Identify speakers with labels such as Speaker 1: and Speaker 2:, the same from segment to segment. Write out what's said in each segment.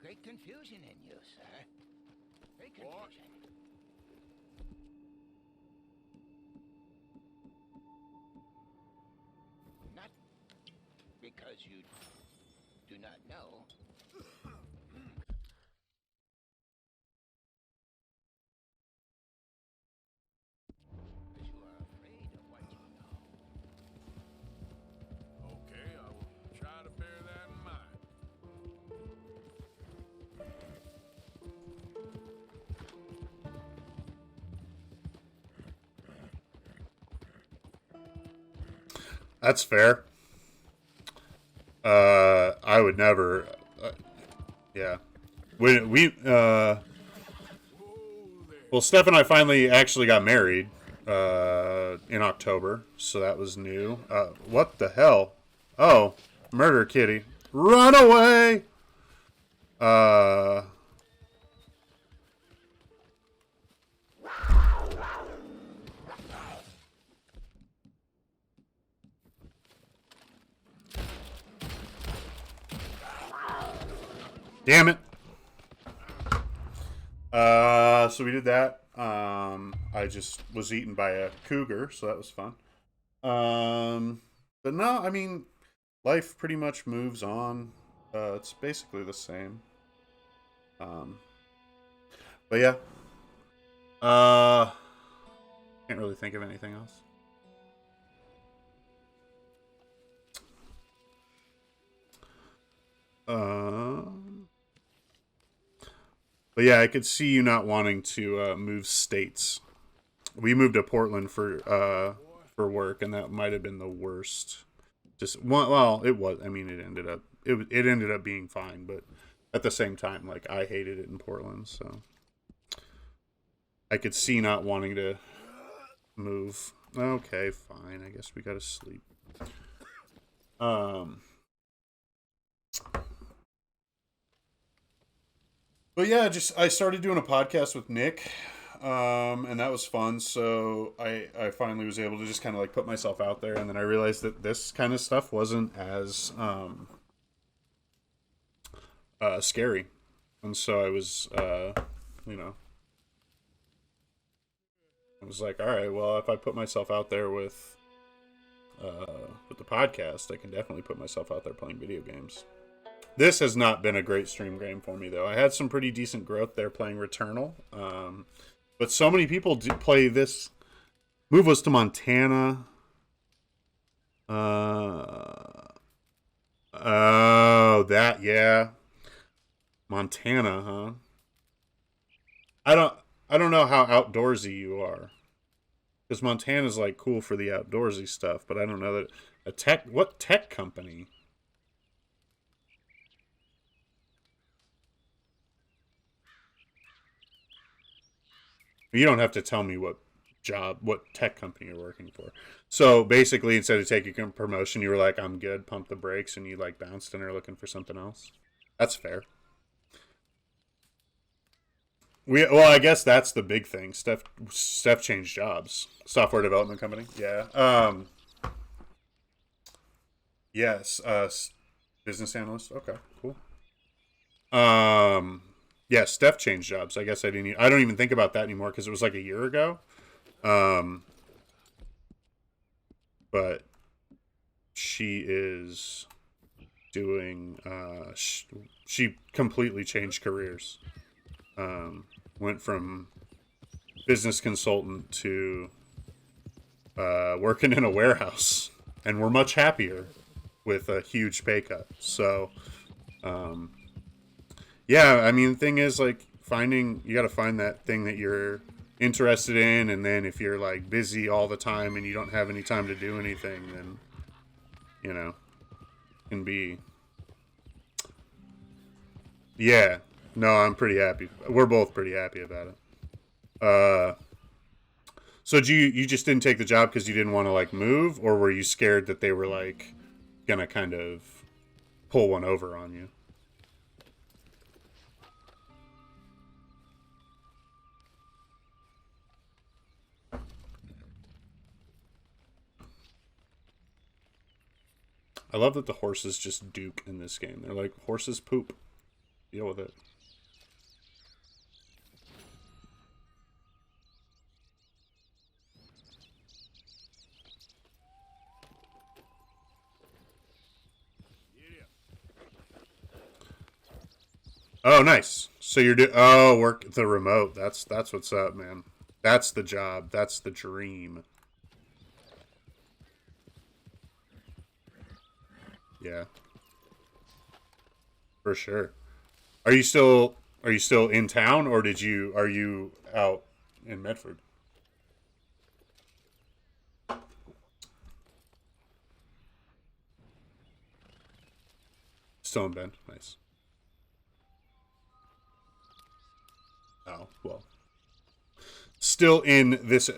Speaker 1: great confusion in you, sir. Great confusion. Not because you do not know. Because you are afraid of what you know.
Speaker 2: Okay, I will try to bear that in mind.
Speaker 3: That's fair. I would never. Yeah. Well, Steph and I finally actually got married in October, so that was new. What the hell? Oh, murder kitty. Run away! Uh. Damn it. So we did that. I just was eaten by a cougar, so that was fun. But no, I mean, life pretty much moves on. It's basically the same. But yeah. Can't really think of anything else. But yeah, I could see you not wanting to move states. We moved to Portland for work, and that might have been the worst. Just well, it was. I mean, it ended up being fine, but at the same time, like I hated it in Portland, so I could see not wanting to move. Okay, fine. I guess we gotta sleep. But yeah, just I started doing a podcast with Nick, and that was fun. So I finally was able to just kind of like put myself out there, and then I realized that this kind of stuff wasn't as scary, and so I was you know I was like, all right, well, if I put myself out there with the podcast, I can definitely put myself out there playing video games. This has not been a great stream game for me, though. I had some pretty decent growth there playing Returnal. But so many people do play this. Move us to Montana. Oh, that, yeah. Montana, huh? I don't I don't know how outdoorsy you are. Because Montana's like cool for the outdoorsy stuff, but I don't know that what tech company? You don't have to tell me what tech company you're working for. So basically, instead of taking a promotion, you were like, "I'm good," pump the brakes, and you like bounced and are looking for something else. That's fair. Well, I guess that's the big thing. Steph changed jobs. Software development company. Yeah. Yes. Business analyst. Okay. Cool. Yeah. Steph changed jobs. I guess I didn't. I don't even think about that anymore because it was like a year ago. Um, but she is doing. She completely changed careers. Went from business consultant to working in a warehouse, and we're much happier with a huge pay cut. So, yeah, I mean, the thing is, like, you got to find that thing that you're interested in, and then if you're like busy all the time and you don't have any time to do anything, then you know, can be. Yeah, no, I'm pretty happy. We're both pretty happy about it. So you just didn't take the job because you didn't want to like move, or were you scared that they were like gonna kind of pull one over on you? I love that the horses just duke in this game. They're like horses poop. Deal with it. Oh, nice. So you're work the remote. That's what's up, man. That's the job. That's the dream. Yeah. For sure. Are you still in town, or are you out in Medford? Still in Bend. Nice. Oh, well. Still in this.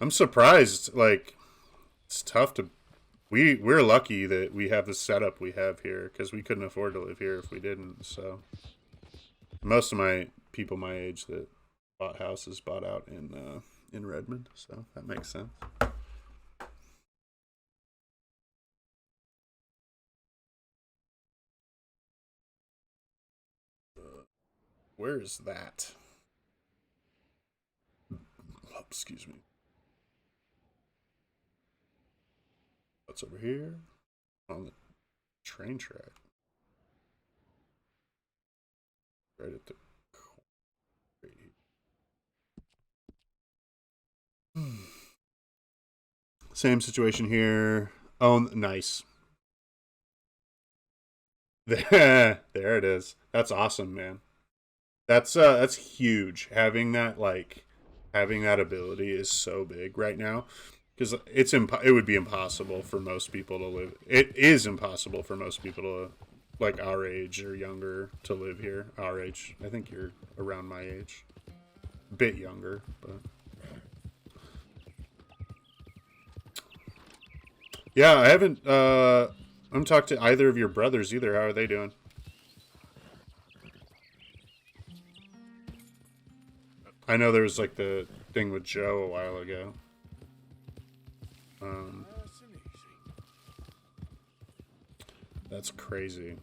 Speaker 3: I'm surprised. Like, it's tough to. We're lucky that we have the setup we have here, because we couldn't afford to live here if we didn't. So most of my people my age that bought houses bought out in Redmond, so that makes sense. Where is that? Oh, excuse me. What's over here? On the train track. Right at the right here. Same situation here. Oh, nice. There it is. That's awesome, man. That's huge. Having that ability is so big right now, because it would be impossible for most people to live. It is impossible for most people to, like, our age or younger, to live here. Our age. I think you're around my age. A bit younger, but yeah, I haven't talked to either of your brothers either. How are they doing? I know there was like the thing with Joe a while ago. That's crazy.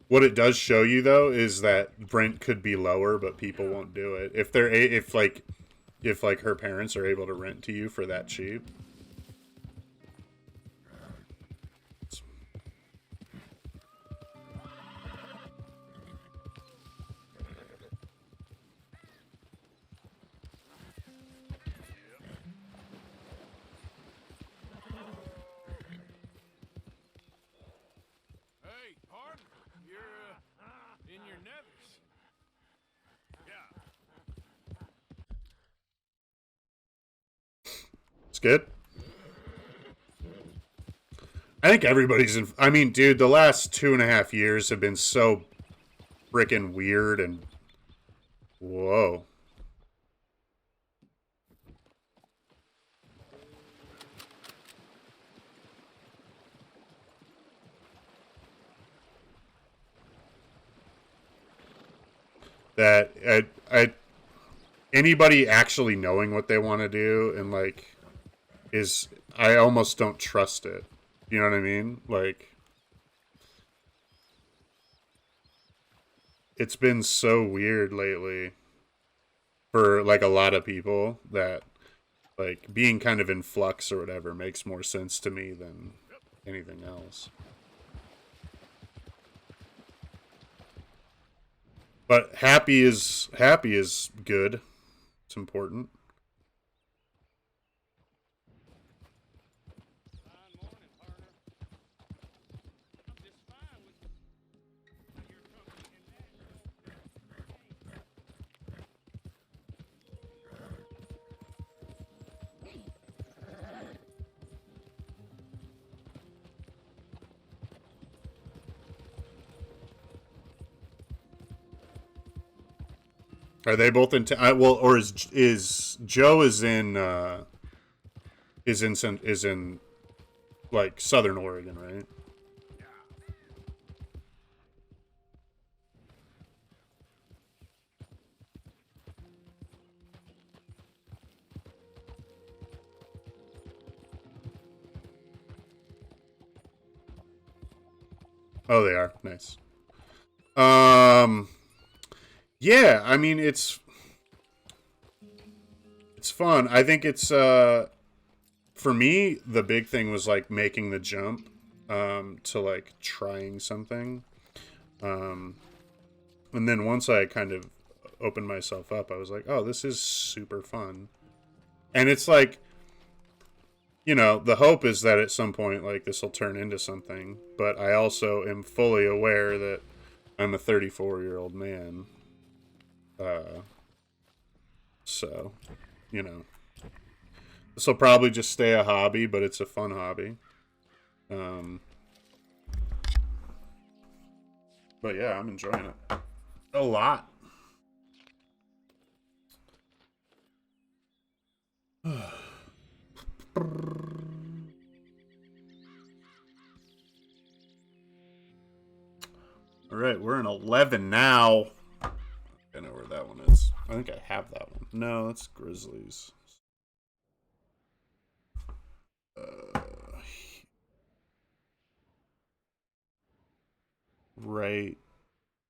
Speaker 3: What it does show you, though, is that rent could be lower, but people won't do it. If her parents are able to rent to you for that cheap. It's good. I think everybody's in. I mean, dude, the last 2.5 years have been so freaking weird and. Whoa. That anybody actually knowing what they want to do and like is I almost don't trust it. You know what I mean? Like, it's been so weird lately for like a lot of people that like being kind of in flux or whatever makes more sense to me than anything else. But happy is good. It's important. Are they both in? Well, or is Joe is in like Southern Oregon, right? Oh, they are. Nice. Yeah, I mean it's fun. I think it's for me the big thing was like making the jump to like trying something. And then once I kind of opened myself up, I was like, "Oh, this is super fun." And it's like, you know, the hope is that at some point like this will turn into something, but I also am fully aware that I'm a 34-year-old man. So, you know, this will probably just stay a hobby, but it's a fun hobby. But yeah, I'm enjoying it a lot. All right, we're in 11 now. I know where that one is. I think I have that one. No, that's Grizzlies. Right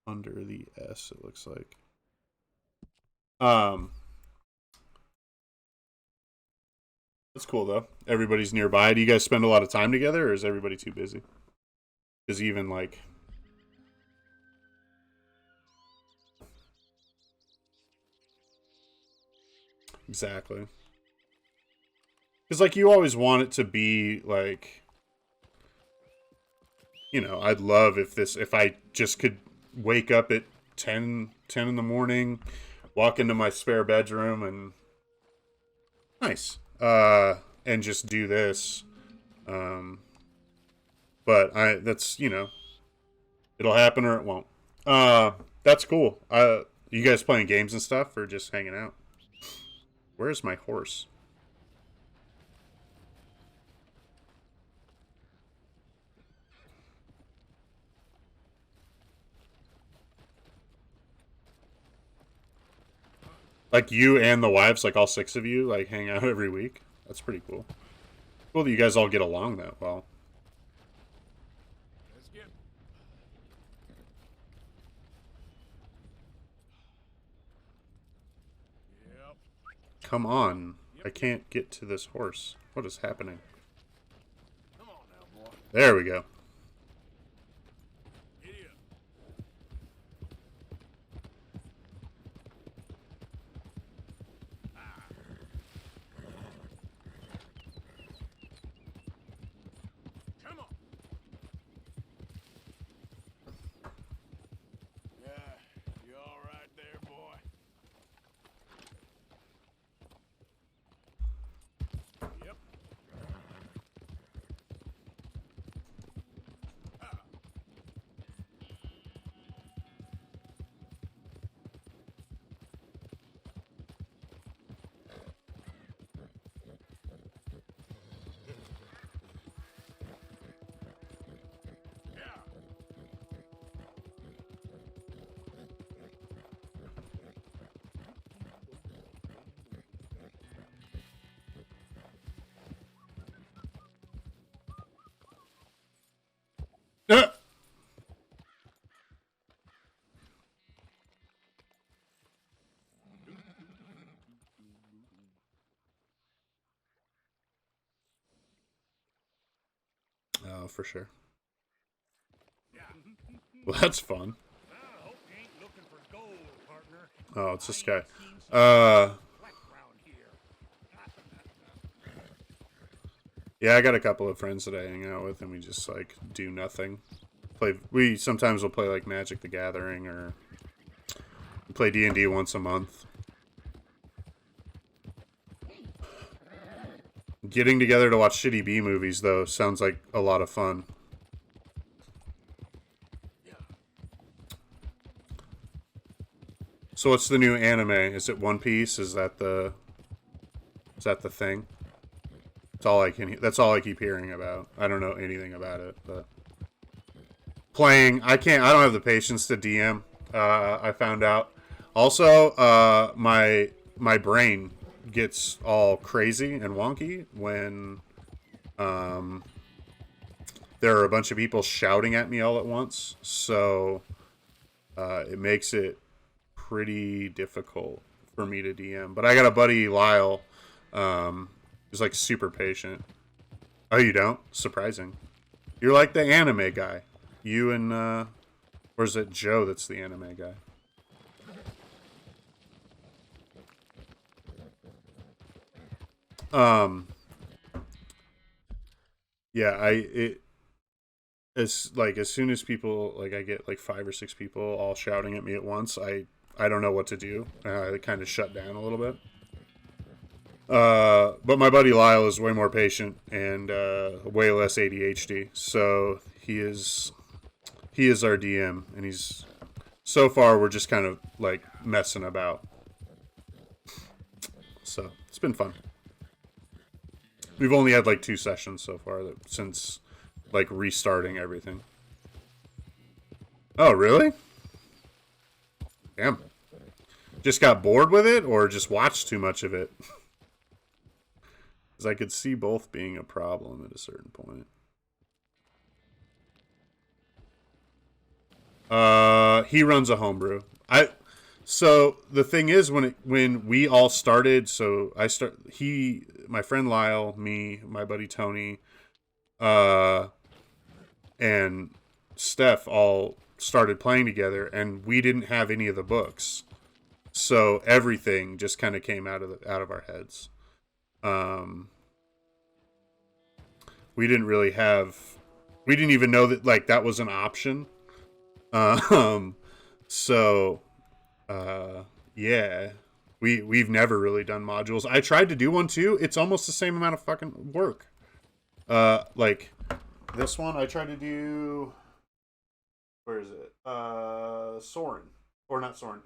Speaker 3: under the S, it looks like. That's cool though. Everybody's nearby. Do you guys spend a lot of time together, or is everybody too busy? Because even like, exactly. Because like you always want it to be like, you know, I'd love if I just could wake up at 10 in the morning, walk into my spare bedroom and nice. And just do this. But that's, you know, it'll happen or it won't. That's cool. You guys playing games and stuff or just hanging out? Where's my horse? Like you and the wives, like all 6 of you, like hang out every week? That's pretty cool. Cool that you guys all get along that well.
Speaker 2: Let's get. Yep.
Speaker 3: Come on. I can't get to this horse. What is happening?
Speaker 2: Come on now, boy.
Speaker 3: There we go.
Speaker 2: Idiot. Come on. Yeah, you all right there, boy? Yep. Yeah.
Speaker 3: Ah! Oh, for sure.
Speaker 2: Yeah.
Speaker 3: Well, that's fun.
Speaker 1: I hope you ain't looking for gold, partner.
Speaker 3: Oh, it's this guy.
Speaker 1: I ain't seen some black round here.
Speaker 3: Yeah, I got a couple of friends that I hang out with, and we just like do nothing. We sometimes will play like Magic the Gathering, or play D&D once a month. Getting together to watch shitty B movies though sounds like a lot of fun. So what's the new anime? Is it One Piece? Is that the thing? That's all I keep hearing about. I don't know anything about it, but playing, I don't have the patience to DM. I found out. Also, my brain gets all crazy and wonky when there are a bunch of people shouting at me all at once. So it makes it pretty difficult for me to DM. But I got a buddy, Lyle, who's like super patient. Oh, you don't? Surprising. You're like the anime guy. You and, or is it Joe that's the anime guy? Yeah, as soon as people, like, I get like 5 or 6 people all shouting at me at once, I don't know what to do. I kind of shut down a little bit. But my buddy Lyle is way more patient and way less ADHD. So he is our DM, and he's, so far we're just kind of like messing about. So it's been fun. We've only had like 2 sessions so far since like restarting everything. Oh, really? Damn. Just got bored with it, or just watched too much of it? Because I could see both being a problem at a certain point. He runs a homebrew. So the thing is, when we all started, so my friend Lyle, me, my buddy Tony, and Steph all started playing together, and we didn't have any of the books, so everything just kind of came out of our heads. We didn't even know that like that was an option. So yeah, we've never really done modules. I tried to do one too. It's almost the same amount of fucking work. Like this one, I tried to do. Where is it? Soren, or not Soren?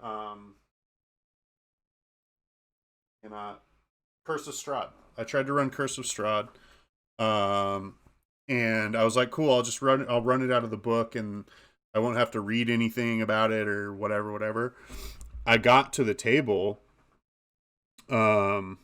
Speaker 3: Curse of Strahd. I tried to run Curse of Strahd. And I was like, cool. I'll run it out of the book, and I won't have to read anything about it or whatever. I got to the table. I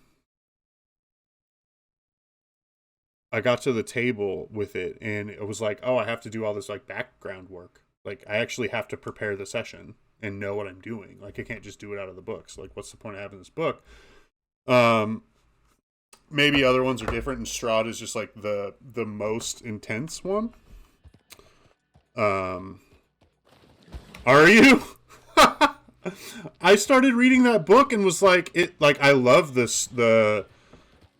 Speaker 3: got to the table with it, and it was like, oh, I have to do all this like background work. Like, I actually have to prepare the session and know what I'm doing. Like, I can't just do it out of the books. Like, what's the point of having this book? Maybe other ones are different, and Strahd is just like the most intense one. Are you? I started reading that book and was like, I love the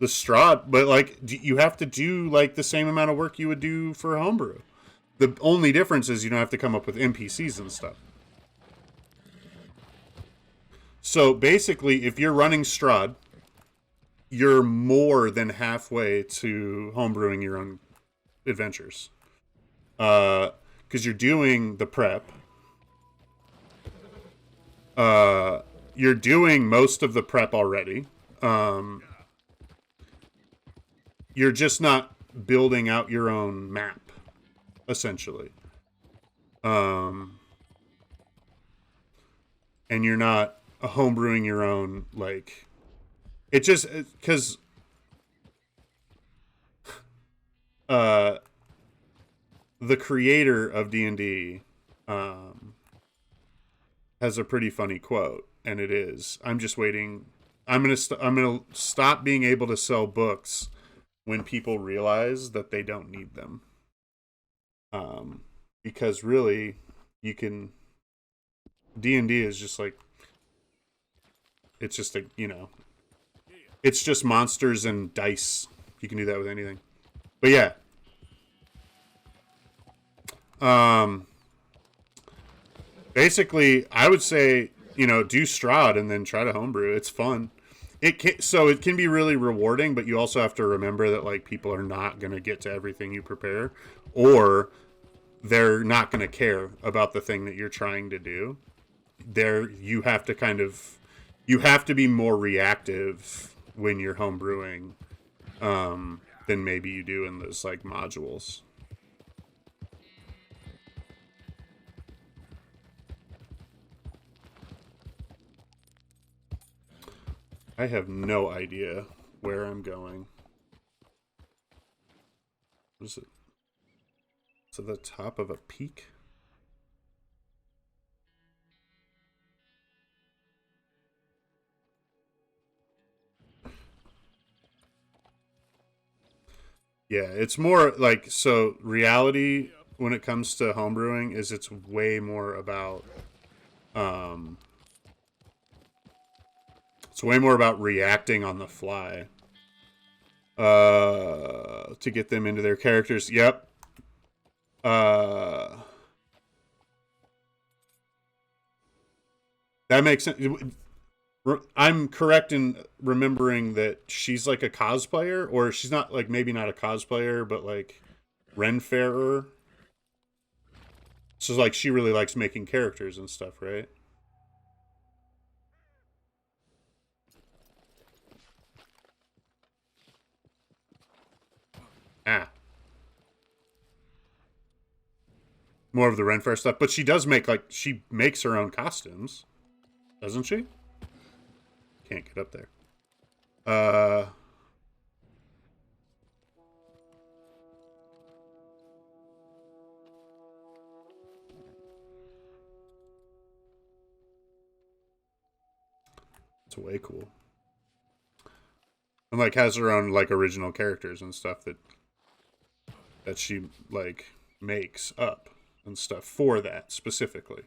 Speaker 3: Strahd, but like you have to do like the same amount of work you would do for homebrew. The only difference is you don't have to come up with NPCs and stuff. So basically, if you're running Strahd, you're more than halfway to homebrewing your own adventures. Because you're doing the prep. You're doing most of the prep already. You're just not building out your own map, essentially. And you're not homebrewing your own, like... It just... Because... the creator of D&D has a pretty funny quote, and it is, I'm just waiting... I'm gonna stop being able to sell books when people realize that they don't need them. Because really, you can... D&D is just like... It's just a, it's just monsters and dice. You can do that with anything. But yeah. Basically, I would say, do Strahd and then try to homebrew. It's fun. It can be really rewarding, but you also have to remember that like people are not going to get to everything you prepare, or they're not going to care about the thing that you're trying to do. You have to be more reactive when you're homebrewing than maybe you do in those like modules. I have no idea where I'm going. What is it? It's at the top of a peak? Yeah, it's more like, so reality when it comes to homebrewing is it's way more about it's way more about reacting on the fly to get them into their characters. Yep. That makes sense. I'm correct in remembering that she's like a cosplayer, or she's not, like, maybe not a cosplayer, but like Renfarer. So like she really likes making characters and stuff, right? Ah, more of the Renfair stuff, but she does make, like, she makes her own costumes, doesn't she? Can't get up there. It's way cool. And like has her own like original characters and stuff that she like makes up and stuff for that specifically.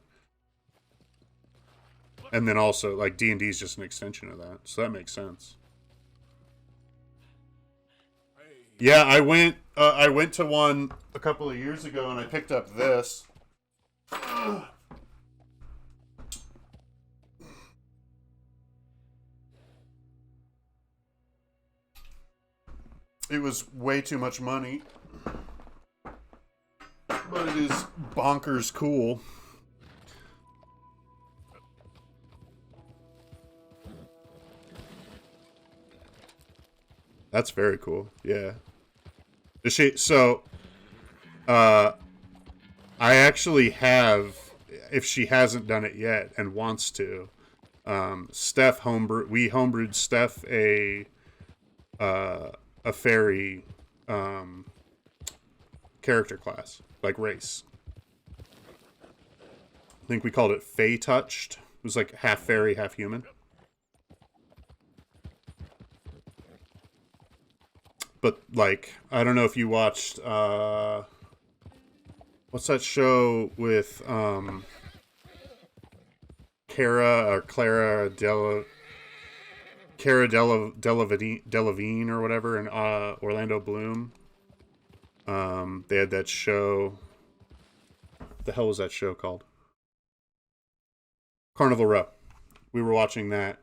Speaker 3: And then also like D&D is just an extension of that, so that makes sense. Yeah, I went to one a couple of years ago and I picked up this. It was way too much money, but it is bonkers cool. That's very cool. Yeah. So, I actually have, if she hasn't done it yet and wants to, Steph we homebrewed Steph a fairy character class, like race. I think we called it Fey Touched. It was like half fairy, half human. But like, I don't know if you watched what's that show with Cara Delevingne or whatever, and Orlando Bloom. They had that show. What the hell was that show called? Carnival Row. We were watching that,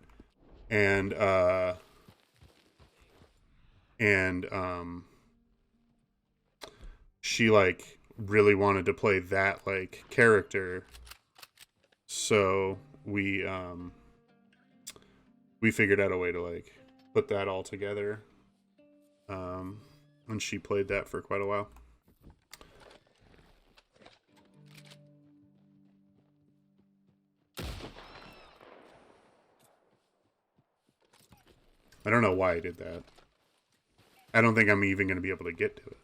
Speaker 3: and she like really wanted to play that like character, so we figured out a way to like put that all together, and she played that for quite a while. I don't know why I did that. I don't think I'm even going to be able to get to it.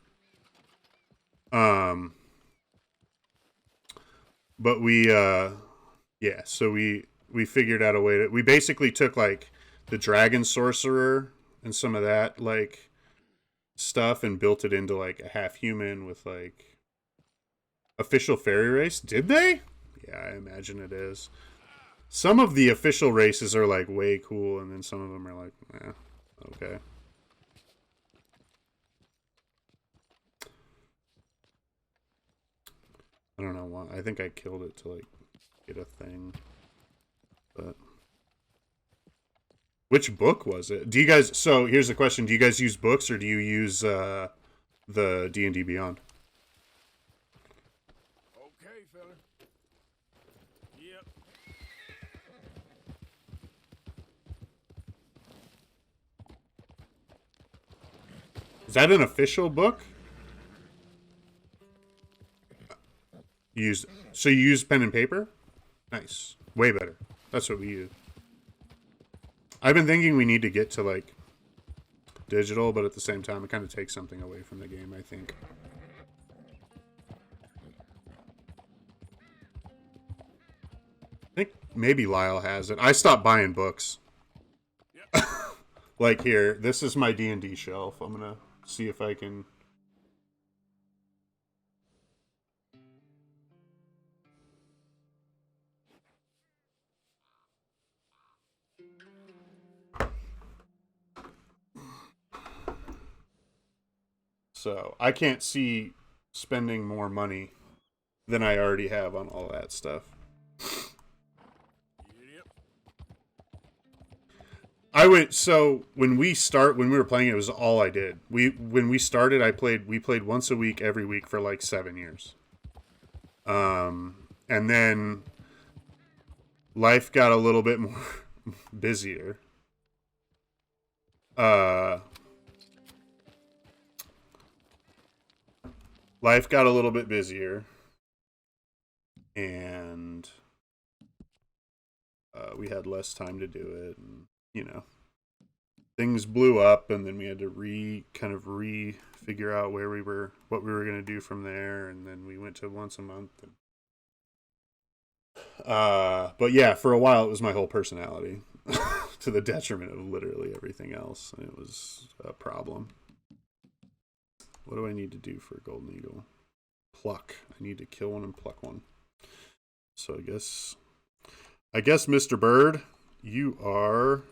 Speaker 3: But we, yeah, so we figured out a way to, we basically took like the Dragon Sorcerer and some of that like stuff and built it into like a half human with like official fairy race. Did they? Yeah, I imagine it is. Some of the official races are like way cool, and then some of them are like, okay. I don't know why. I think I killed it to like get a thing. But which book was it? Do you guys, so here's the question. Do you guys use books or do you use the D&D Beyond?
Speaker 2: Okay, fella. Yep.
Speaker 3: Is that an official book? So you use pen and paper? Nice. Way better. That's what we use. I've been thinking we need to get to like digital, but at the same time it kind of takes something away from the game, I think. I think maybe Lyle has it. I stopped buying books. Yep. Like here, this is my D&D shelf. I'm gonna see if I can So I can't see spending more money than I already have on all that stuff. So when we were playing, it was all I did. When we started, we played once a week, every week for like 7 years. And then life got a little bit more busier. Life got a little bit busier, and we had less time to do it, and things blew up, and then we had to figure out what we were going to do from there, and then we went to once a month. But yeah, for a while it was my whole personality, to the detriment of literally everything else, and it was a problem. What do I need to do for Golden Eagle? Pluck. I need to kill one and pluck one. So I guess Mr. Bird, you are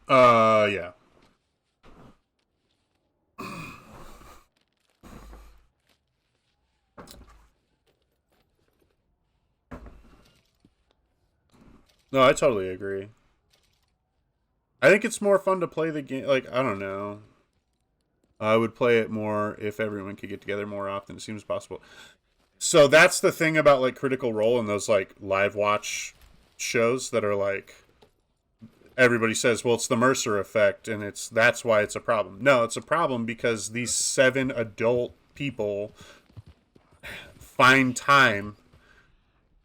Speaker 3: yeah. No, I totally agree. I think it's more fun to play the game. Like, I don't know. I would play it more if everyone could get together more often. It seems possible. So that's the thing about like Critical Role and those like live watch shows that are like, everybody says, well, it's the Mercer effect, and that's why it's a problem. No, it's a problem because these 7 adult people find time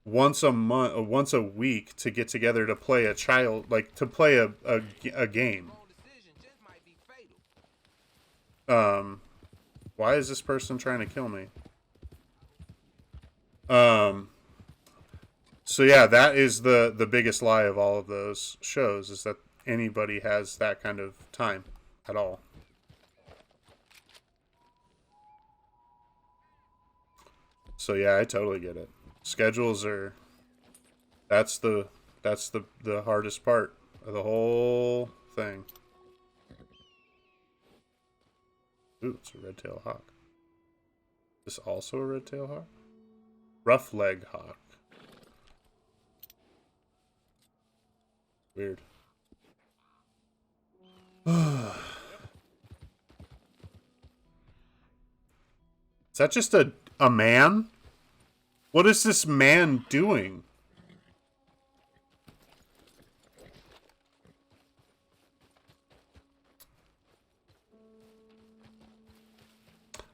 Speaker 3: once a month, once a week, to get together to play a game. Why is this person trying to kill me? So yeah, that is the biggest lie of all of those shows, is that anybody has that kind of time at all. So yeah, I totally get it. Schedules are that's the hardest part of the whole thing. Ooh, it's a red-tailed hawk. Is this also a red-tailed hawk? Rough-leg hawk. Weird. Is that just a man? What is this man doing?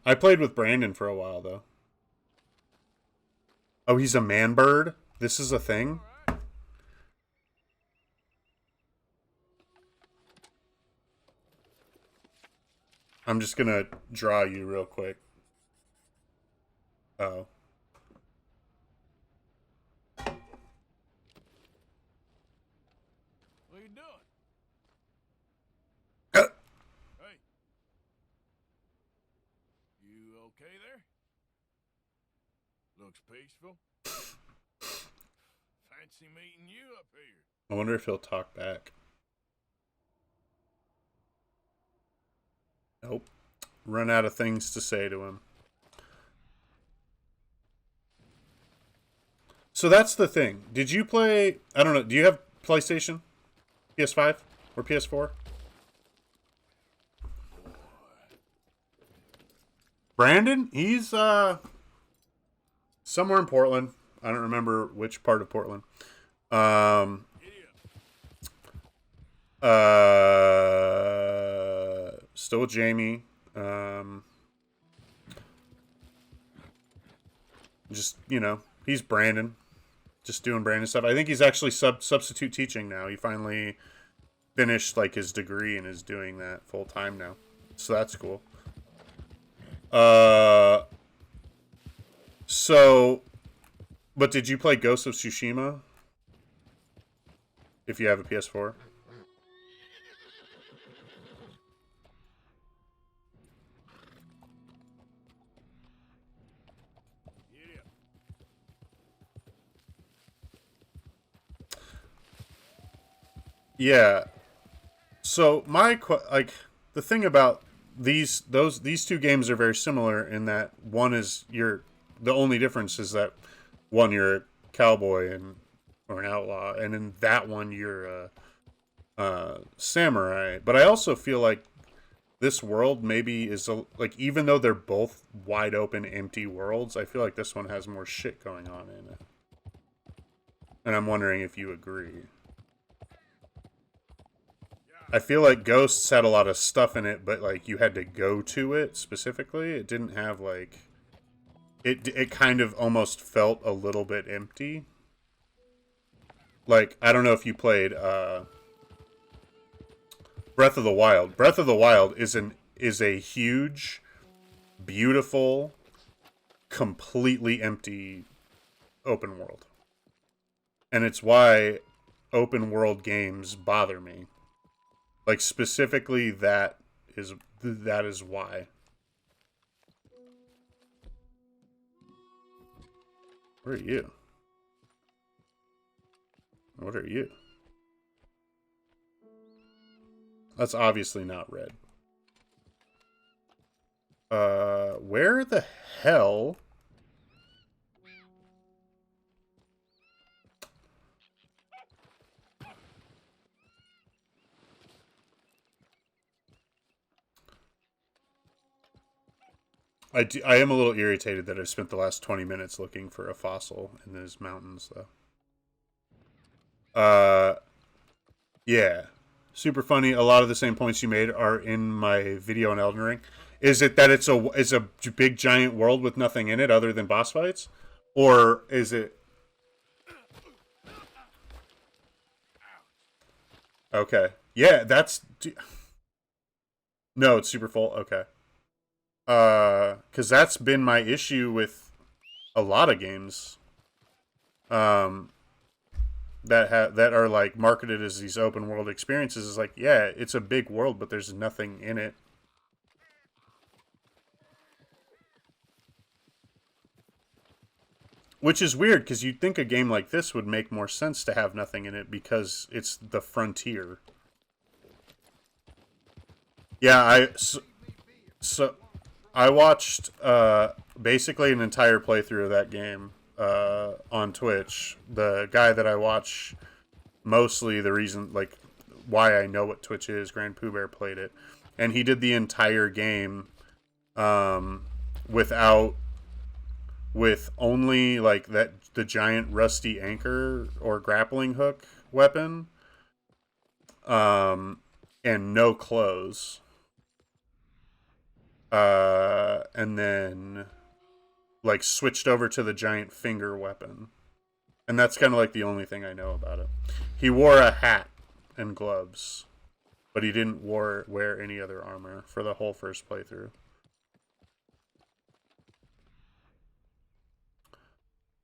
Speaker 3: I played with Brandon for a while, though. Oh, he's a man bird? This is a thing? I'm just gonna draw you real quick. Oh.
Speaker 2: What are you doing?
Speaker 3: Uh.
Speaker 2: Hey. You okay there? Looks peaceful. Fancy meeting you up here.
Speaker 3: I wonder if he'll talk back. Nope. Run out of things to say to him. So that's the thing. Did you play... I don't know. Do you have PlayStation? PS5? Or PS4? Brandon? He's somewhere in Portland. I don't remember which part of Portland. Still with Jamie. Just, he's Brandon. Just doing Brandon stuff. I think he's actually substitute teaching now. He finally finished like his degree and is doing that full time now. So that's cool. But did you play Ghost of Tsushima? If you have a PS4? Yeah. So like the thing about these two games are very similar in that one is the only difference is that one you're a cowboy and or an outlaw, and in that one you're a samurai. But I also feel like this world maybe is like, even though they're both wide open empty worlds, I feel like this one has more shit going on in it. And I'm wondering if you agree. I feel like Ghosts had a lot of stuff in it, but like you had to go to it specifically. It didn't have like it kind of almost felt a little bit empty. Like, I don't know if you played Breath of the Wild. Breath of the Wild is a huge, beautiful, completely empty open world. And it's why open world games bother me. Like, specifically that is why. What are you? What are you? That's obviously not red. Where the hell? I am a little irritated that I've spent the last 20 minutes looking for a fossil in those mountains, though. Yeah. Super funny. A lot of the same points you made are in my video on Elden Ring. Is it that it's a big giant world with nothing in it other than boss fights? Or is it... Okay. Yeah, that's... No, it's super full. Okay. Because that's been my issue with a lot of games. That are like marketed as these open world experiences. Is like, yeah, it's a big world, but there's nothing in it. Which is weird, because you'd think a game like this would make more sense to have nothing in it because it's the frontier. Yeah, so I watched basically an entire playthrough of that game on Twitch. The guy that I watch, mostly the reason, like, why I know what Twitch is, Grand Pooh Bear played it, and he did the entire game without with only like the giant rusty anchor or grappling hook weapon, and no clothes. And then like switched over to the giant finger weapon. And that's kind of like the only thing I know about it. He wore a hat and gloves, but he didn't wear any other armor for the whole first playthrough.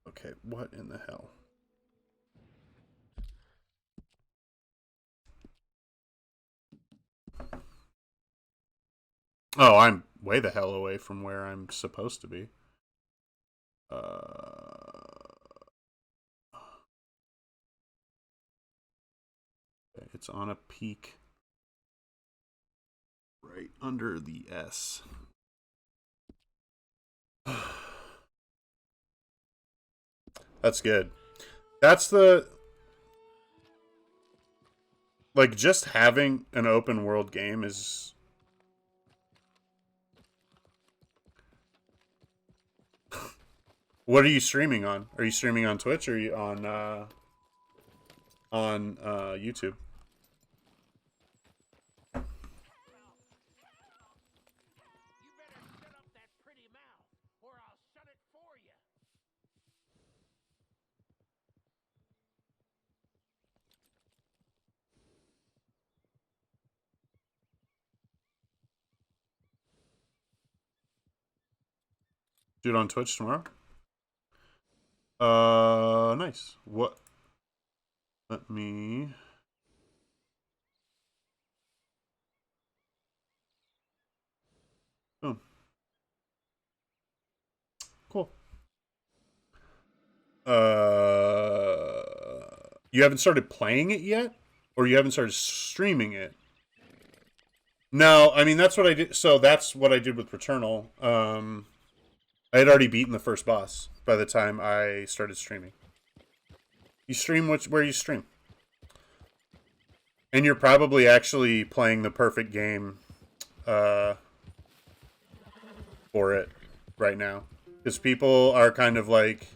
Speaker 3: Okay, what in the hell? Oh, I'm way the hell away from where I'm supposed to be. It's on a peak right under the S. That's good. That's the... Like, just having an open world game is... What are you streaming on? Are you streaming on Twitch or are you on YouTube? Do it on Twitch tomorrow? Nice. What? Let me... Oh. Cool. You haven't started playing it yet? Or you haven't started streaming it? No, I mean, that's what I did. So that's what I did with Returnal. I had already beaten the first boss by the time I started streaming. You stream where you stream. And you're probably actually playing the perfect game for it right now. Because people are kind of like...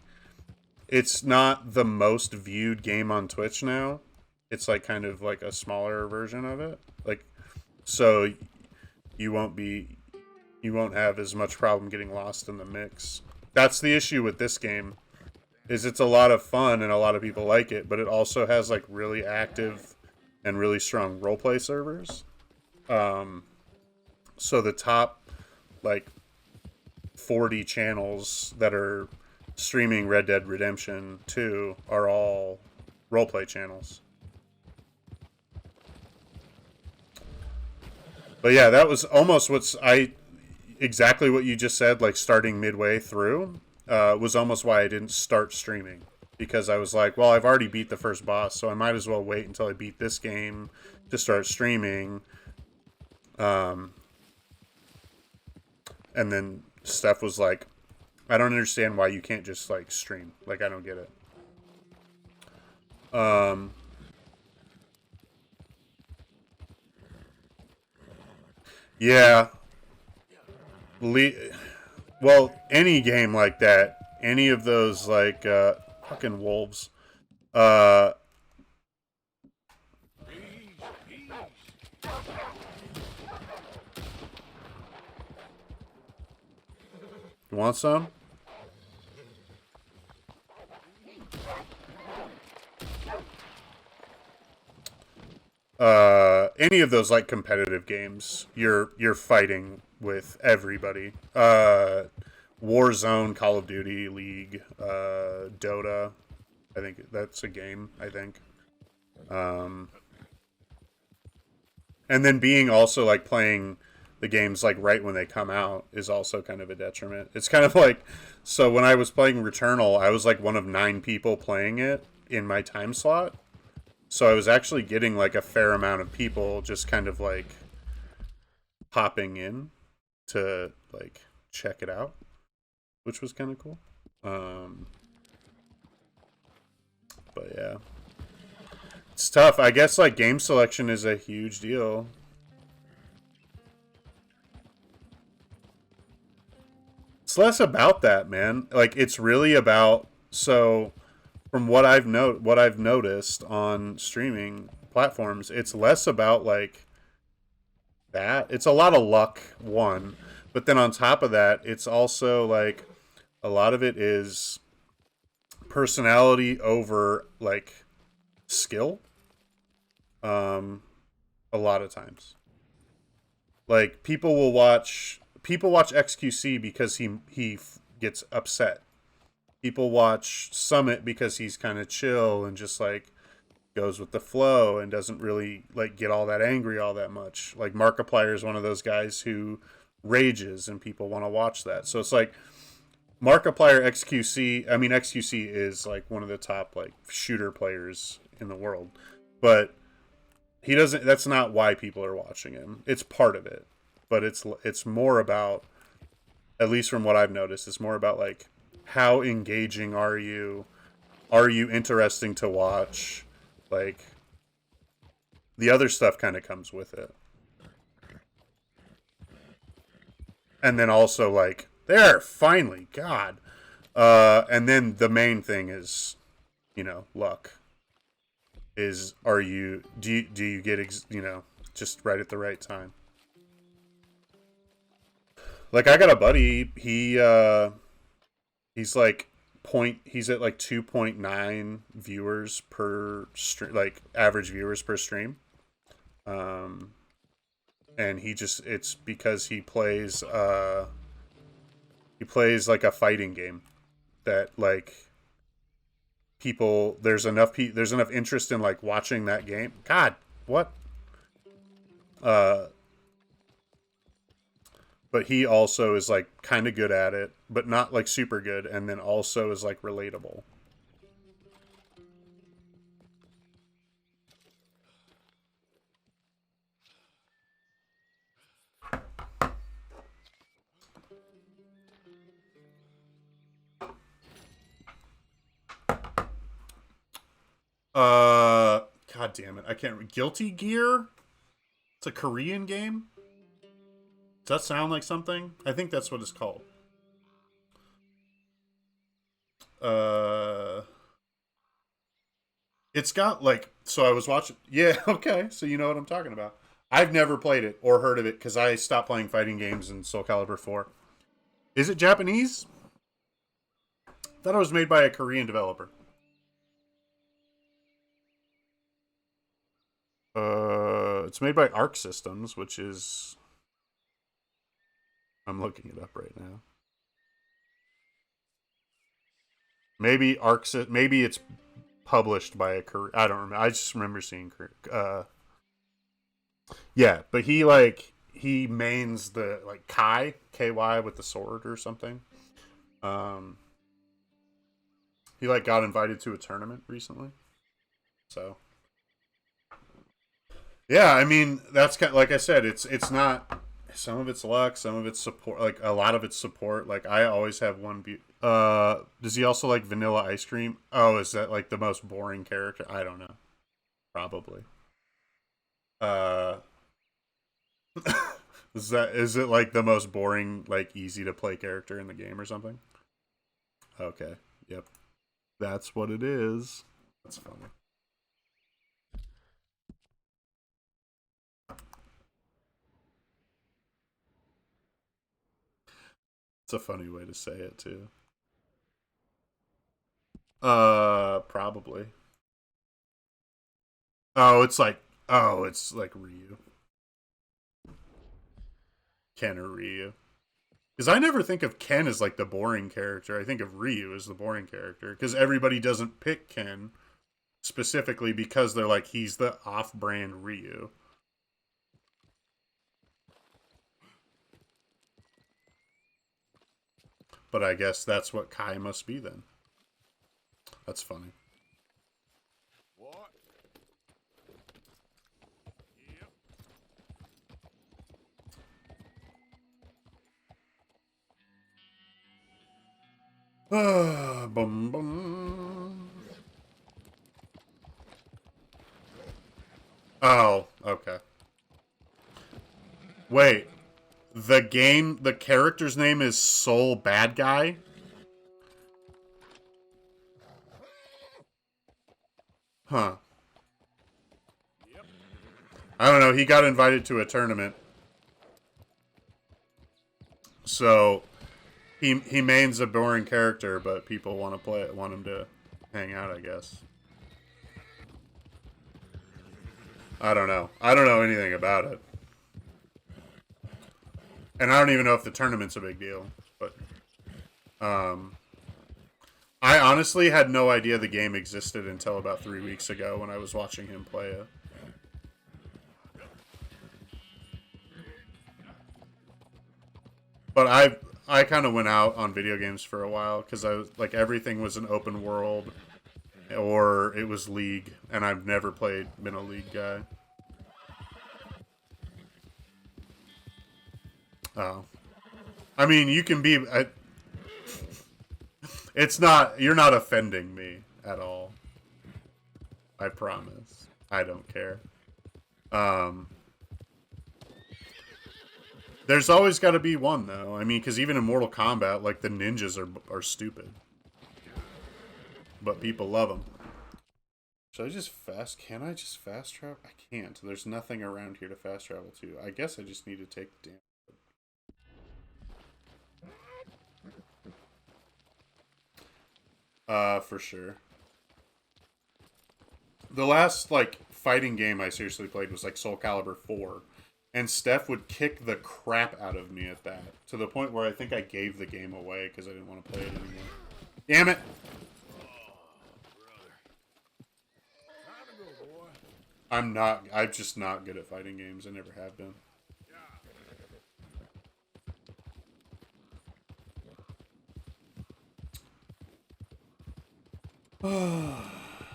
Speaker 3: It's not the most viewed game on Twitch now. It's like kind of like a smaller version of it. Like, so you won't have as much problem getting lost in the mix. That's the issue with this game, is it's a lot of fun and a lot of people like it, but it also has like really active and really strong roleplay servers. So the top like 40 channels that are streaming Red Dead Redemption 2 are all roleplay channels. But yeah, that was almost exactly what you just said, like starting midway through, was almost why I didn't start streaming. Because I was like, well, I've already beat the first boss, so I might as well wait until I beat this game to start streaming. And then Steph was like, I don't understand why you can't just like stream. Like, I don't get it. Yeah. Well, any game like that, any of those like fucking wolves. You want some? Any of those like competitive games, you're fighting with everybody. Warzone, Call of Duty, League, Dota. I think that's a game, I think. And then being also like playing the games like right when they come out is also kind of a detriment. It's kind of like, so when I was playing Returnal, I was like one of 9 people playing it in my time slot. So I was actually getting like a fair amount of people just kind of like popping in to like check it out, which was kind of cool. But yeah, it's tough. I guess like game selection is a huge deal. It's less about that, man. Like, it's really about, so from what I've noticed on streaming platforms, it's less about like that. It's a lot of luck, one, but then on top of that, it's also like a lot of it is personality over like skill. A lot of times, like people watch XQC because he gets upset. People watch Summit because he's kind of chill and just like goes with the flow and doesn't really like get all that angry all that much. Like Markiplier is one of those guys who rages and people want to watch that. So it's like Markiplier, XQC. I mean, XQC is like one of the top like shooter players in the world, but he doesn't. That's not why people are watching him. It's part of it, but it's more about, at least from what I've noticed, it's more about like how engaging are you? Are you interesting to watch? Like the other stuff kind of comes with it, and then also like there finally God, and then the main thing is, luck. Is do you get just right at the right time? Like I got a buddy, he's like he's at like 2.9 viewers per stream, like average viewers per stream. And it's because he plays like a fighting game that like people, there's enough interest in like watching that game. God, what? But he also is like kind of good at it, but not like super good, and then also is like relatable. God damn it. I can't. Guilty Gear? It's a Korean game? Does that sound like something? I think that's what it's called. It's got like, so I was watching. Yeah, okay. So you know what I'm talking about. I've never played it or heard of it because I stopped playing fighting games in Soul Calibur 4. Is it Japanese? I thought it was made by a Korean developer. It's made by Arc Systems, which is. I'm looking it up right now. Maybe maybe it's published by a Korean. I don't remember. I just remember seeing. Yeah, but he mains the like KY with the sword or something. Um, he like got invited to a tournament recently, so yeah. I mean, that's kind of, like I said. It's not. Some of it's luck, some of it's support. Like a lot of it's support. Like I always have one. Does he also like vanilla ice cream? Oh, is that like the most boring character? I don't know. Probably. Uh, is it like the most boring, like easy to play character in the game or something? Okay. Yep. That's what it is. That's funny. It's a funny way to say it too. Probably. It's like Ryu. Ken or Ryu. Because I never think of Ken as like the boring character. I think of Ryu as the boring character. Because everybody doesn't pick Ken specifically because they're like, he's the off-brand Ryu. But I guess that's what Kai must be then. That's funny.
Speaker 2: What? Yep.
Speaker 3: Bum bum. Oh, okay. Wait. The character's name is Soul Bad Guy? Huh.
Speaker 2: Yep.
Speaker 3: I don't know. He got invited to a tournament. So he mains a boring character, but people want to play it, want him to hang out, I guess. I don't know. I don't know anything about it. And I don't even know if the tournament's a big deal, but I honestly had no idea the game existed until about 3 weeks ago when I was watching him play it. But I kind of went out on video games for a while because I was like everything was an open world or it was League, and I've never been a League guy. Oh, I mean you can be. It's not. You're not offending me at all. I promise. I don't care. There's always got to be one though. I mean, because even in Mortal Kombat, like the ninjas are stupid, but people love them. Should I just fast? Can I just fast travel? I can't. There's nothing around here to fast travel to. I guess I just need to take damage. For sure. The last like fighting game I seriously played was like Soul Calibur 4. And Steph would kick the crap out of me at that. To the point where I think I gave the game away because I didn't want to play it anymore. Damn it! I'm just not good at fighting games. I never have been.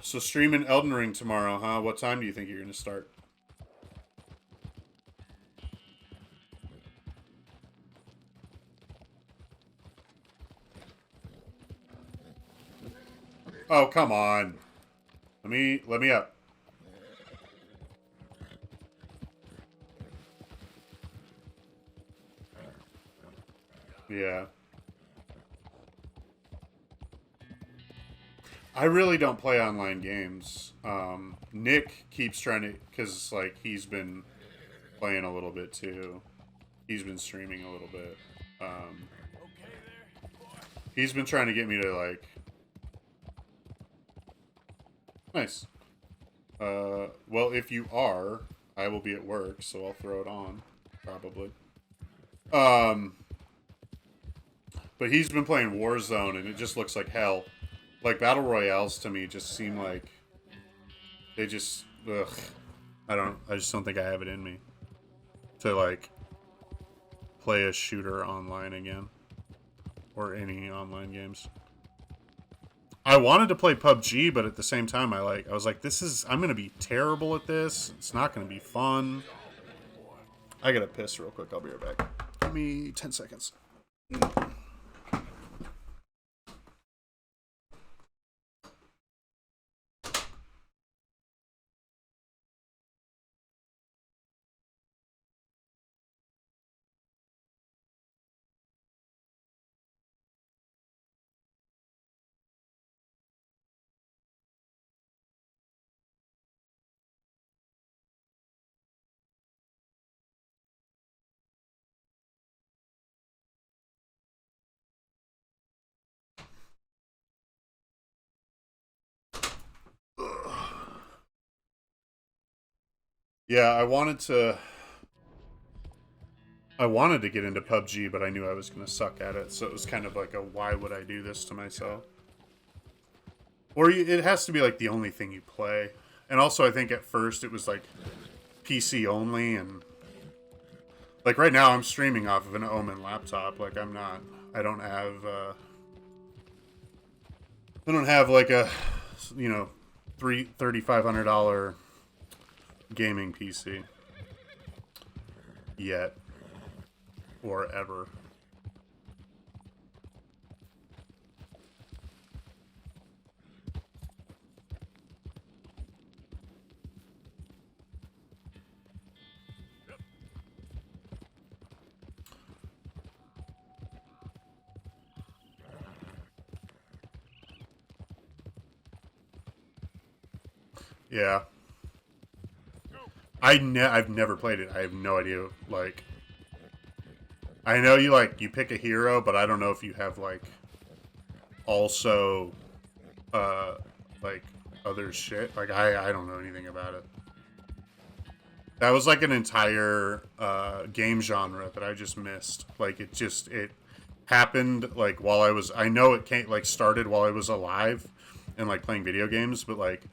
Speaker 3: So streaming Elden Ring tomorrow, huh? What time do you think you're going to start? Oh, come on. Let me up. Yeah. I really don't play online games. Nick keeps trying to, because like he's been playing a little bit too. He's been streaming a little bit. He's been trying to get me to like. Nice. Well, if you are, I will be at work, so I'll throw it on, probably. But he's been playing Warzone, and it just looks like hell. Like, Battle Royales to me just seem like they just, ugh. I just don't think I have it in me to, like, play a shooter online again. Or any online games. I wanted to play PUBG, but at the same time, I was like, I'm going to be terrible at this. It's not going to be fun. I gotta piss real quick. I'll be right back. Give me 10 seconds. Yeah, I wanted to get into PUBG, but I knew I was going to suck at it, so it was kind of like a why would I do this to myself? Or it has to be like the only thing you play. And also I think at first it was like PC only, and like right now I'm streaming off of an Omen laptop. Like I don't have like a, you know, $3,500 gaming PC yet or ever. Yeah. I've never played it. I have no idea. Like, I know you pick a hero, but I don't know if you have like also like other shit. Like I don't know anything about it. That was like an entire game genre that I just missed. Like it happened like while I know it came like started while I was alive and like playing video games, but like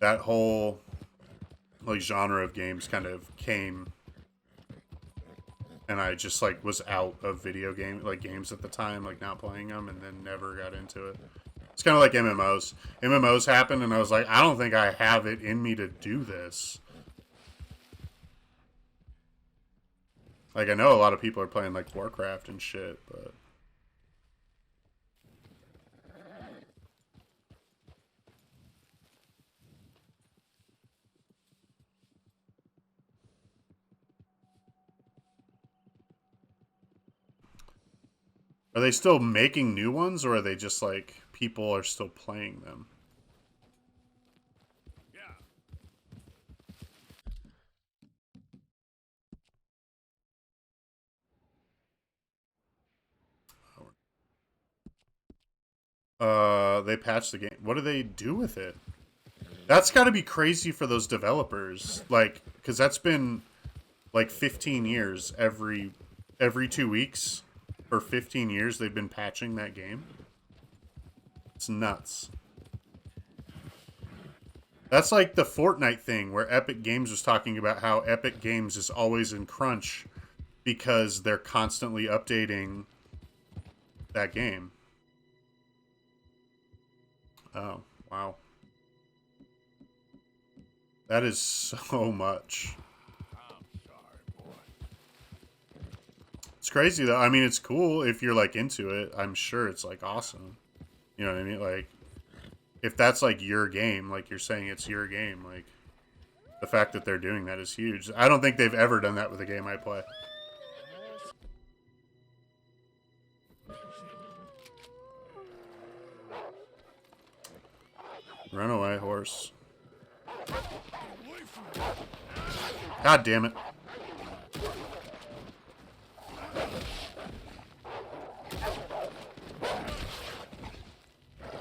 Speaker 3: that whole like genre of games kind of came, and I just like was out of video game like games at the time, like not playing them, and then never got into it. It's kind of like MMOs. MMOs happened, and I was like, I don't think I have it in me to do this. Like, I know a lot of people are playing like Warcraft and shit, but are they still making new ones, or are they just like people are still playing them? They patched the game. What do they do with it? That's got to be crazy for those developers. Like, because that's been like 15 years. Every 2 weeks for 15 years, they've been patching that game. It's nuts. That's like the Fortnite thing where Epic Games was talking about how Epic Games is always in crunch because they're constantly updating that game. Oh, wow. That is so much. It's crazy though. I mean, it's cool if you're like into it. I'm sure it's like awesome. You know what I mean? Like, if that's like your game, like you're saying it's your game, like the fact that they're doing that is huge. I don't think they've ever done that with a game I play. Run away, horse. God damn it.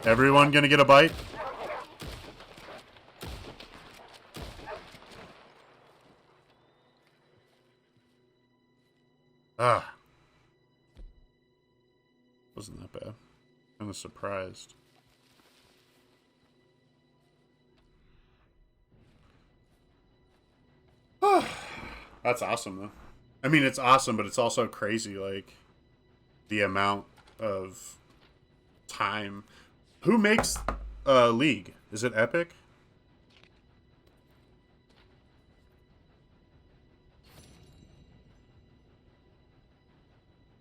Speaker 3: Everyone gonna get a bite? Ah. Wasn't that bad. I'm surprised. That's awesome, though. I mean, it's awesome, but it's also crazy, like, the amount of time. Who makes League? Is it Epic?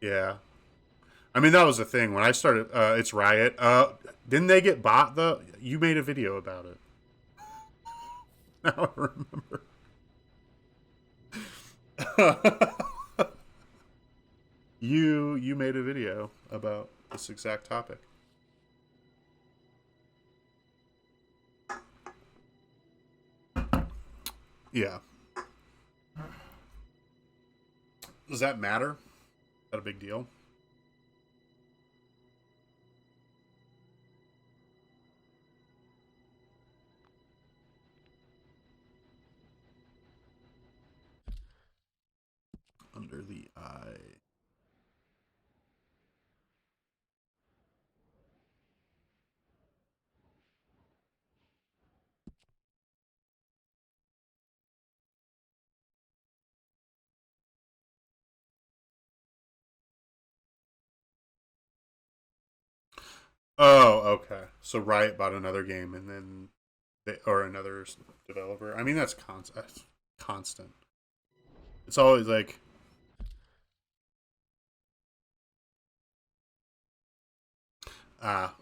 Speaker 3: Yeah. I mean, that was the thing. When I started, it's Riot. Didn't they get bought, though? You made a video about it. Now I remember. You made a video about this exact topic. Yeah. Does that matter? Is that a big deal? Under the eye. Oh, okay. So Riot bought another game and then or another developer. I mean, that's constant. It's always like, ah.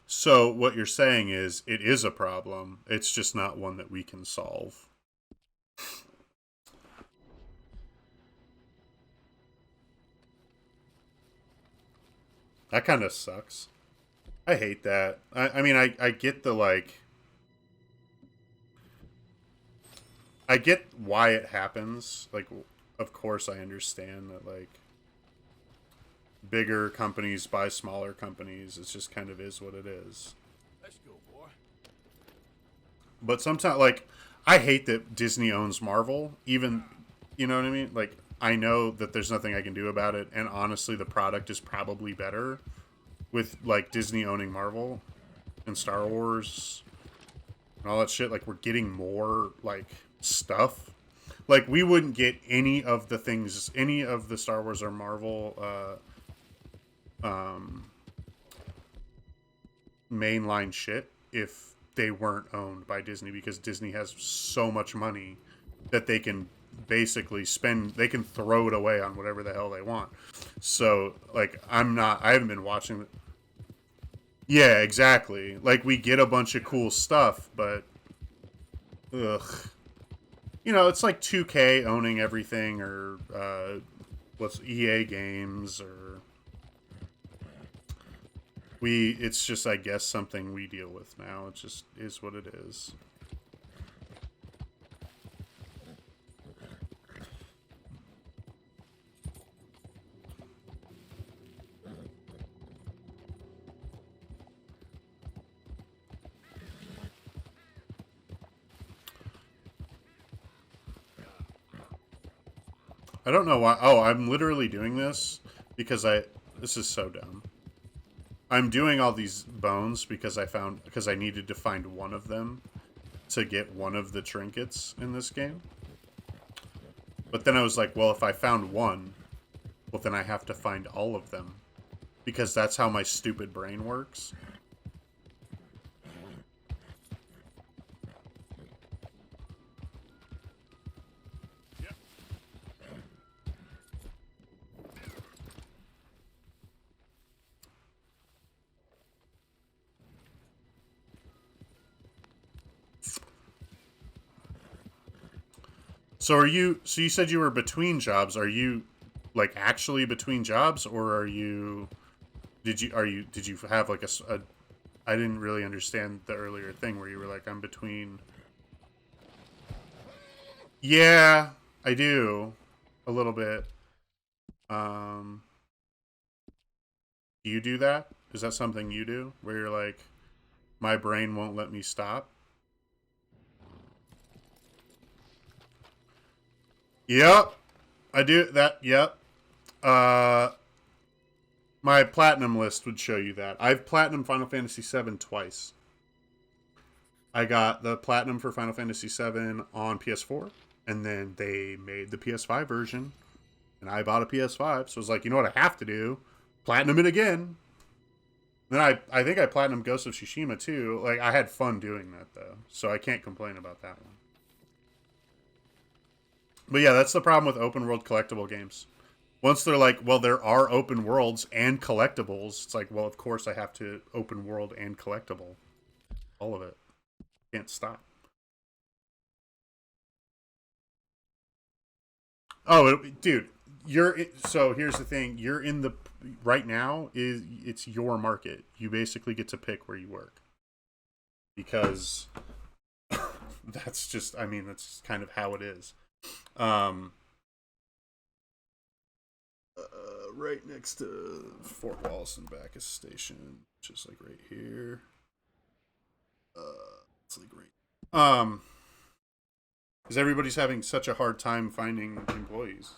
Speaker 3: So what you're saying is it is a problem. It's just not one that we can solve. That kind of sucks. I hate that. I mean, I get the, like... I get why it happens. Like, of course I understand that, like... bigger companies buy smaller companies. It just kind of is what it is.
Speaker 2: Let's go, boy.
Speaker 3: But sometimes, like... I hate that Disney owns Marvel. Even... You know what I mean? Like, I know that there's nothing I can do about it. And honestly, the product is probably better with, like, Disney owning Marvel and Star Wars and all that shit. Like, we're getting more, like, stuff. Like, we wouldn't get any of the things, any of the Star Wars or Marvel mainline shit if they weren't owned by Disney, because Disney has so much money that they can basically spend, they can throw it away on whatever the hell they want. So, like, I haven't been watching. Yeah, exactly. Like, we get a bunch of cool stuff, but ugh. You know, it's like 2K owning everything, or what's EA Games, or it's just, I guess, something we deal with now. It just is what it is. I don't know why. Oh, I'm literally doing this because this is so dumb. I'm doing all these bones because I needed to find one of them to get one of the trinkets in this game. But then I was like, well, if I found one, well, then I have to find all of them, because that's how my stupid brain works. So are you? So you said you were between jobs. Are you like actually between jobs, or are you? Did you? Are you? Did you have like a I didn't really understand the earlier thing where you were like, I'm between. Yeah, I do a little bit. Do you do that? Is that something you do where you're like, my brain won't let me stop? Yep, I do that. Yep. Uh, my platinum list would show you that. I've platinum Final Fantasy VII twice. I got the platinum for Final Fantasy VII on PS4, and then they made the PS5 version, and I bought a PS5, so I was like, you know what I have to do? Platinum it again. Then I think I platinum Ghost of Tsushima too. Like, I had fun doing that though, so I can't complain about that one. But yeah, that's the problem with open world collectible games. Once they're like, well, there are open worlds and collectibles, it's like, well, of course I have to open world and collectible. All of it. Can't stop. Oh, dude, so here's the thing. You're in the right now it's your market. You basically get to pick where you work. Because that's just, I mean, that's kind of how it is. Right next to Fort Wallace and Bacchus Station, just like right here. It's like right. Because everybody's having such a hard time finding employees.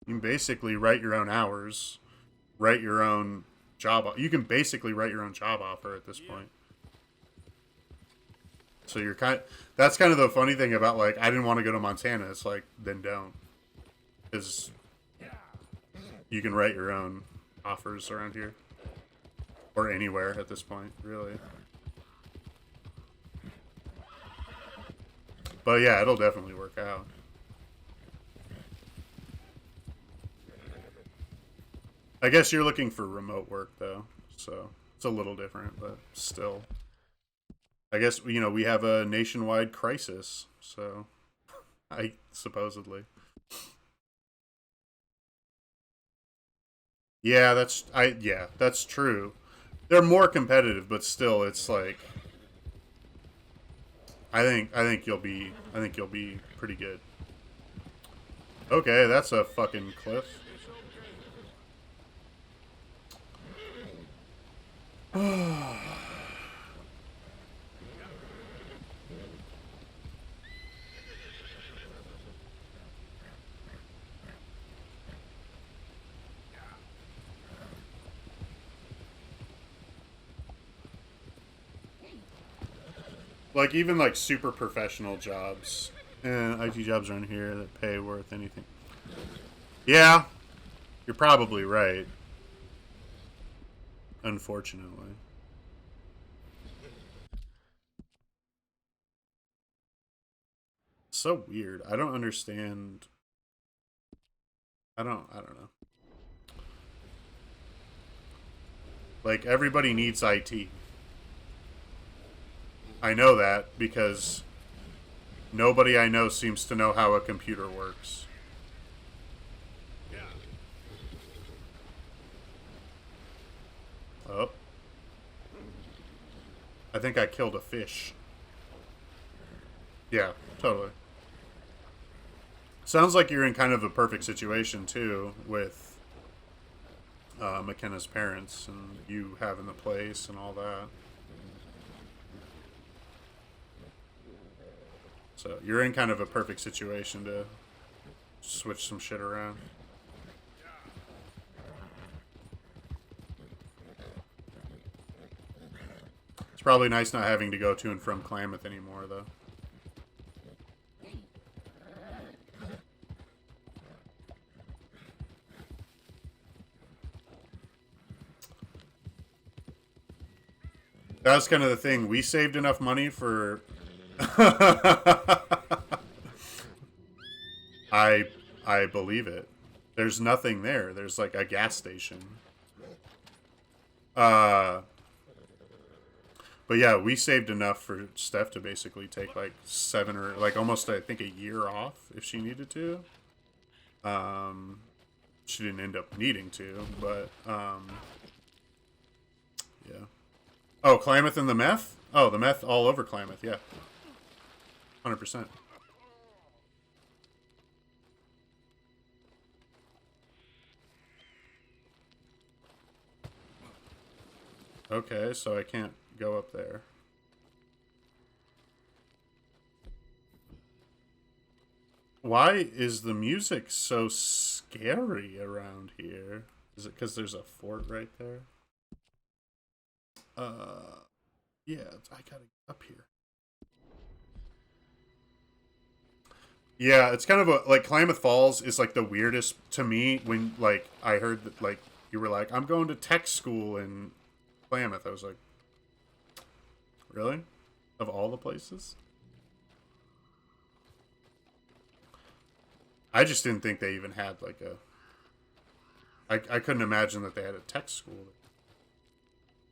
Speaker 3: You can basically write your own hours, write your own job. You can basically write your own job offer at this point. So you're that's kind of the funny thing about, like, I didn't want to go to Montana. It's like, then don't. Because you can write your own offers around here. Or anywhere at this point, really. But yeah, it'll definitely work out. I guess you're looking for remote work, though. So it's a little different, but still. I guess, you know, we have a nationwide crisis, so supposedly. Yeah, that's true. They're more competitive, but still it's like I think you'll be pretty good. Okay, that's a fucking cliff. Like, even like super professional jobs and IT jobs around here that pay worth anything. Yeah, you're probably right. Unfortunately. So weird. I don't understand. I don't know. Like, everybody needs IT. I know that because nobody I know seems to know how a computer works. Oh. I think I killed a fish. Yeah, totally. Sounds like you're in kind of a perfect situation, too, with McKenna's parents and you having the place and all that. So you're in kind of a perfect situation to switch some shit around. It's probably nice not having to go to and from Klamath anymore, though. That's kind of the thing. We saved enough money for... I believe it. There's nothing there. There's like a gas station. But But yeah, we saved enough for Steph to basically take like 7 or like almost I think a year off if she needed to. She didn't end up needing to, but yeah. Oh, Klamath and the meth? Oh, the meth all over Klamath, yeah. 100%. Okay, so I can't go up there. Why is the music so scary around here? Is it because there's a fort right there? Yeah, I gotta get up here. Yeah, it's kind of a like Klamath Falls is like the weirdest to me when like I heard that like you were like I'm going to tech school in Klamath. I was like, really? Of all the places? I just didn't think they even had like a. I couldn't imagine that they had a tech school.